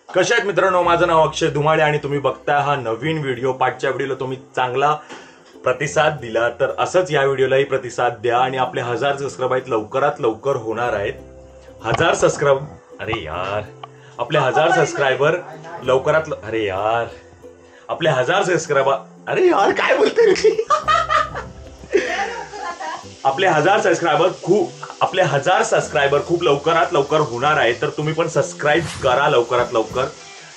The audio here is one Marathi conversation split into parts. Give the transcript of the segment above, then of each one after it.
कशा आहेत मित्रांनो, माझं नाव अक्षय धुमाळे आणि तुम्ही बघताय हा नवीन व्हिडिओ। पाठच्या व्हिडिओला तुम्ही चांगला प्रतिसाद दिला तर असंच या व्हिडिओलाही प्रतिसाद द्या आणि आपले 1000 सबस्क्राइब आहेत, लवकरात लवकर होणार आहेत 1000 सबस्क्राइब। अरे यार, आपले 1000 सबस्क्रायबर लवकरात अरे यार, आपले 1000 सबस्क्राइबर अरे यार काय बोलते आपले 1000 सबस्क्रायबर खूप लवकरात लवकर होणार आहे, तर तुम्ही पण सबस्क्राईब करा लवकरात लवकर।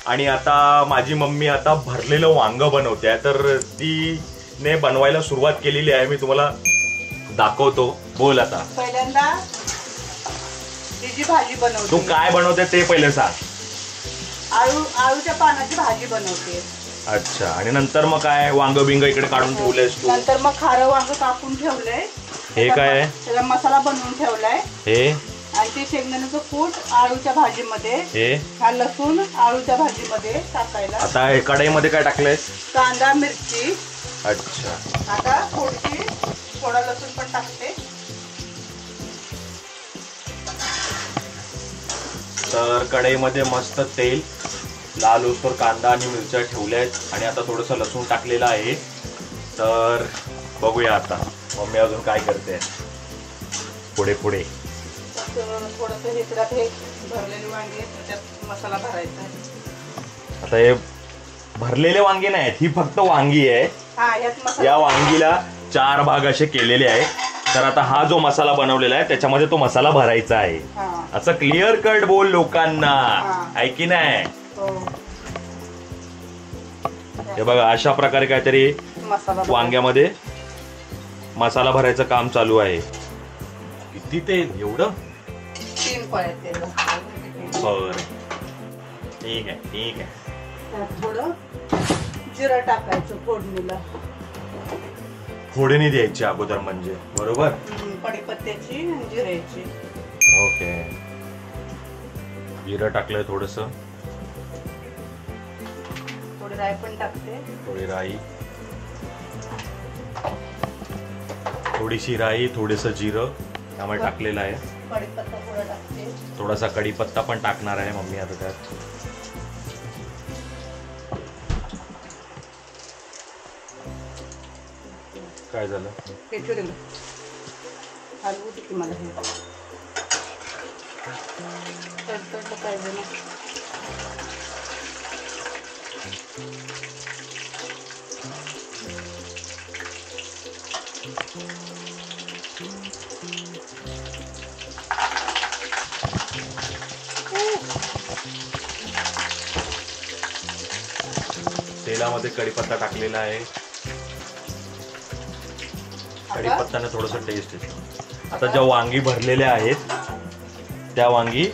आणि आता माझी मम्मी आता भरलेलं वांग बनवते, तर तिने बनवायला सुरुवात केलेली आहे, मी तुम्हाला दाखवतो। बोल आता पहिल्यांदा तिची भाजी बनवते। तू काय बनवते ते पहिले सांग। आळूच्या पानाची भाजी बनवते। अच्छा, आणि नंतर मग काय वांग बिंग इकडे काढून ठेवलेस तू? नंतर मग खारं वांग कापून ठेवलंय। हे काय आहे? त्याला मसाला बनवून ठेवलाय। हे आणि ते शेंगदाण्याचं कूट आळूच्या भाजीमध्ये, हे हा लसूण आळूच्या भाजीमध्ये टाकायला। आता हे कढईमध्ये काय टाकलंयस? कांदा मिरची। अच्छा, आता थोडा लसूण पण टाकते। तर कढईमध्ये मस्त तेल लाल होईस्तोवर कांदा आणि मिरच्या ठेवल्या आहेत आणि आता थोडंसं लसूण टाकलेलं आहे। तर बघूया आता मम्मी अजून काय करते पुढे पुढे। थोडंसं हिकडात हे भरलेली वांगी त्याच्यात मसाला भरायचा आहे। आता हे भरलेले वांगे नाहीत, ही फक्त वांगी आहे। हा, यात मसाला, या वांगीला 4 भाग असे केलेले आहेत। तर आता हा जो मसाला बनवलेला आहे त्याच्यामध्ये तो मसाला भरायचा आहे। असं क्लिअर कट बोल लोकांना, आहे की नाही? हे बघा, अशा प्रकारे काहीतरी वांग्यामध्ये मसाला भरायचं काम चालू आहे। किती तेल? एवढं? 3 पळ्या तेल। बरं, ठीक आहे ठीक आहे। थोडं जिरं टाकायचं फोडणीला। फोडणी द्यायची अगोदर म्हणजे, बरोबर? कढीपत्त्याची आणि जिऱ्याची। ओके, जिरं टाकलंय थोडंसं, थोडी राई पण टाकते। थोडी राई, थोडीशी राई, थोडंसं जिरं त्यामुळे टाकलेलं आहे। कढीपत्ता थोडा टाकते, थोडासा कढीपत्ता पण टाकणार आहे मम्मी आता त्यात। काय झालं? हे ठेवलं हलवू की मला हे तडतडलं पाहिजे ना। तेलामध्ये कढीपत्ता टाकलेला आहे, कढीपत्त्याने थोडंसं टेस्ट येतं। आता ज्या वांगी भरलेल्या आहेत त्या वांगी,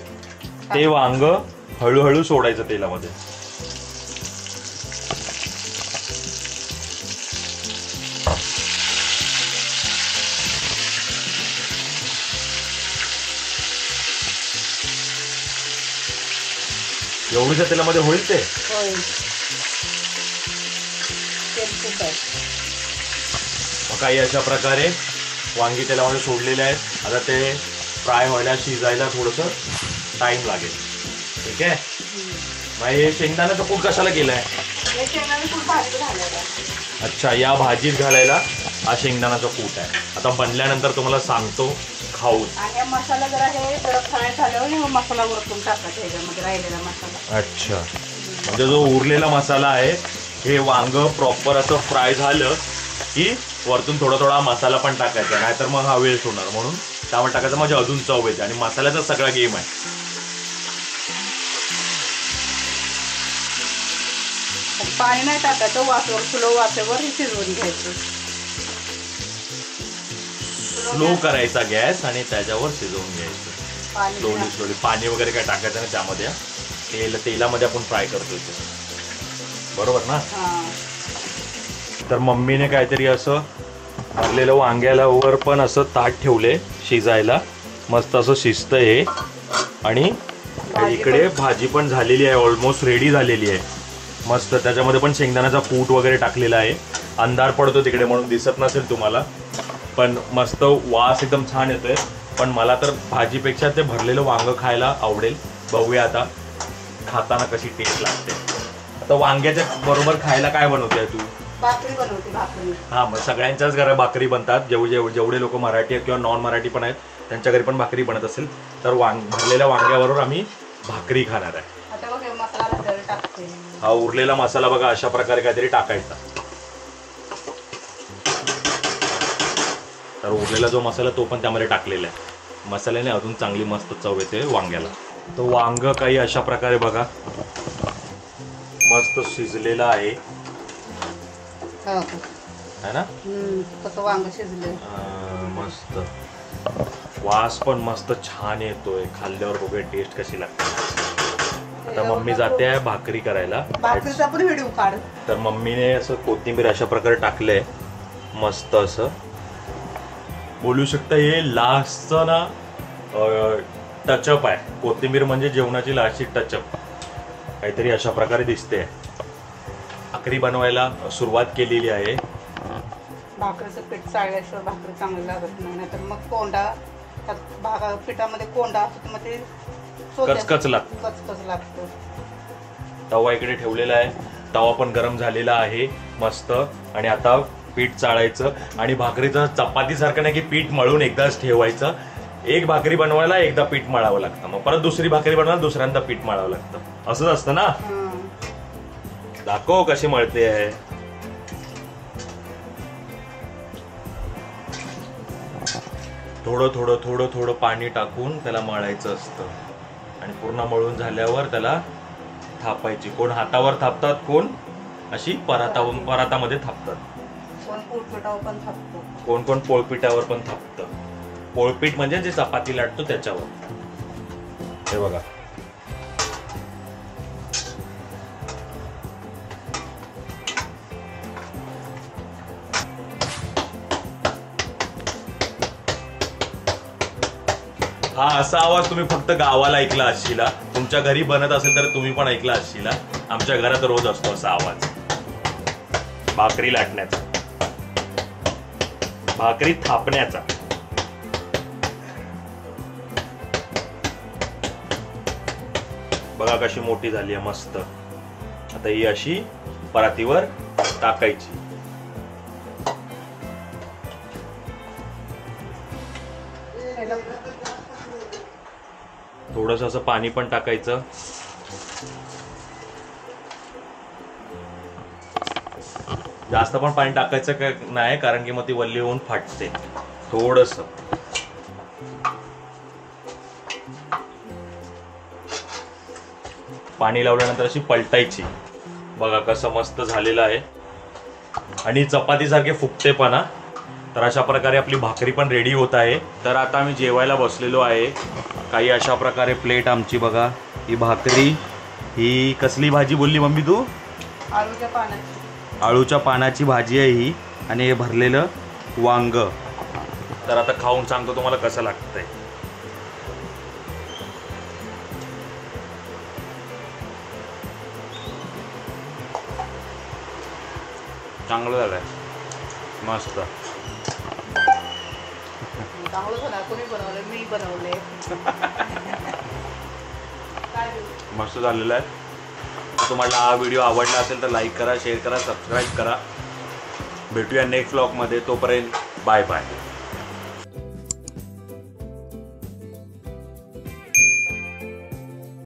ते वांग हळूहळू सोडायचं तेलामध्ये। एवढ्या तेलामध्ये होईल ते? होईल, तेल खूप आहे। मग काही अशा प्रकारे वांगी तेलामध्ये सोडलेले आहेत। आता ते फ्राय व्हायला, शिजायला थोडंसं टाइम लागेल, ठीक आहे? मग हे शेंगदाण्याचं कूट कशाला केलंय? हे शेंगदाणे कूट भाजीत घालायला। अच्छा, या भाजीत घालायला हा शेंगदाण्याचा कूट आहे। आता बनल्यानंतर तुम्हाला सांगतो खाऊन। आणि मसाला जरा हे जरा फ्राय झाल्यावर मसाला वरतून टाकायचा, ह्याच्यामध्ये राहिलेला मसाला। अच्छा, म्हणजे जो उरलेला मसाला आहे, हे वांग प्रॉपर असं फ्राय झालं की वरतून थोडा थोडा मसाला पण टाकायचा, नाहीतर मग हा वेस्ट होणार, म्हणून त्यामुळे टाकायचं, म्हणजे अजून चव येते। आणि मसाल्याचा सगळा गेम आहे। पाणी नाही टाकायचं, वाफेवर स्लो वाफेवर शिजवून घ्यायचं। स्लो करायचा गॅस आणि त्याच्यावर शिजवून घ्यायचं स्लोली स्लोली। पाणी वगैरे काय टाकायचं नाही त्यामध्ये, तेलामध्ये आपण फ्राय करतोय ते, बरोबर ना? तर मम्मीने काहीतरी असं भरलेलं वांग्याला वर पण असं ताट ठेवले शिजायला, मस्त असं शिजतं हे। आणि इकडे भाजी पण झालेली आहे, ऑलमोस्ट रेडी झालेली आहे मस्त। त्याच्यामध्ये पण शेंगदाण्याचा कूट वगैरे टाकलेला आहे। अंधार पडतो तिकडे म्हणून दिसत नसेल तुम्हाला, पण मस्त वास एकदम छान येतोय। पण मला तर भाजीपेक्षा ते भरलेलं वांग खायला आवडेल। बघूया आता खाताना कशी टेस्ट लागते. आता वांग्याच्या बरोबर खायला काय बनवते तू? भाकरी बनवते. भाकरी. हा, मग सगळ्यांच्याच घरात भाकरी बनतात. जेवढे लोक मराठी आहेत किंवा नॉन मराठी पण आहेत त्यांच्या घरी पण भाकरी बनत असेल तर भरलेल्या वांग्याबरोबर आम्ही भाकरी खाणार आहे. आता बघ मसाला टाकते. हा उरलेला मसाला बघा अशा प्रकारे काहीतरी टाकायचा. तर उरलेला जो मसाला तो पण त्यामध्ये टाकलेला आहे. मसाल्याने अजून चांगली मस्त चव येते वांग्याला. तो वांग काही अशा प्रकारे बघा मस्त शिजलेला आहे ना. कसं वांग शिजले मस्त. वास पण मस्त छान येतोय. खाल्ल्यावर बघूया टेस्ट कशी लागते. आता मम्मी जाते आहे भाकरी करायला. भाकरीचा पण व्हिडिओ काढ. तर मम्मीने असं कोथिंबीर अशा प्रकारे टाकलंय मस्त असं. बोलू शकता हे लास्टचं ना टचअप आहे. कोथिंबीर म्हणजे जेवणाची लास्टची टचअप काहीतरी अशा प्रकारे दिसते. भाकरी बनवायला सुरुवात केलेली आहे. भाकरीचं पीठ चाळल्याशिवाय भाकरी चांगली लागत नाही. नाहीतर मग कोंडा पिठामध्ये कोंडा असतो मग ते कचकच लागतो. तवा इकडे ठेवलेला आहे. तवा पण गरम झालेला आहे मस्त. आणि आता पीठ चाळायचं. आणि भाकरीचं चपातीसारखं नाही की पीठ मळून एकदाच ठेवायचं. एक भाकरी बनवायला एकदा पीठ मळावं लागतं. मग परत दुसरी भाकरी बनवायला दुसऱ्यांदा पीठ मळावं लागतं. असंच असतं ना. दाखव कशी मळते आहे. थोडं थोडं थोडं थोडं पाणी टाकून त्याला मळायचं असतं. आणि पूर्ण मळून झाल्यावर त्याला थापायची. कोण हातावर थापतात, कोण अशी परातामध्ये थापतात. कोण कोण पोळपीठावर पण थापतं. पोळपीठ म्हणजे जे चपाती लाटतो त्याच्यावर. हे बघा हा असा आवाज तुम्ही फक्त गावाला ऐकला असशीला. तुमच्या घरी बनत असेल तर तुम्ही पण ऐकला असशीला. आमच्या घरात रोज असतो असा आवाज भाकरी लाटण्याचा, भाकरी थापण्याचा. बघा कशी मोठी झाली आहे मस्त. आता ही अशी परातीवर टाकायची. थोडस असं पाणी पण टाकायचं. जास्त पण पाणी टाकायचं नाही कारण की मग ती वल्ली होऊन फाटते. थोडस पाणी लावल्यानंतर अशी पलटायची. बघा कसं मस्त झालेलं आहे. आणि चपाती सारखे फुगते पण हा. तर अशा प्रकारे आपली भाकरी पण रेडी होत आहे. तर आता आम्ही जेवायला बसलेलो आहे. काही अशा प्रकारे प्लेट आमची बघा. ही भाकरी, ही कसली भाजी बोलली मम्मी तू? आळूच्या पानाची. आळूच्या पानाची भाजी आहे ही. आणि हे भरलेलं वांग. तर आता खाऊन सांगतो तुम्हाला कसं लागतंय. चांगलं झालंय मस्त. मस्त झालेलं आहे. तुम्हाला हा व्हिडिओ आवडला असेल तर लाईक करा, शेअर करा, सबस्क्राईब करा. भेटूया नेक्स्ट व्लॉगमध्ये. तोपर्यंत बाय बाय.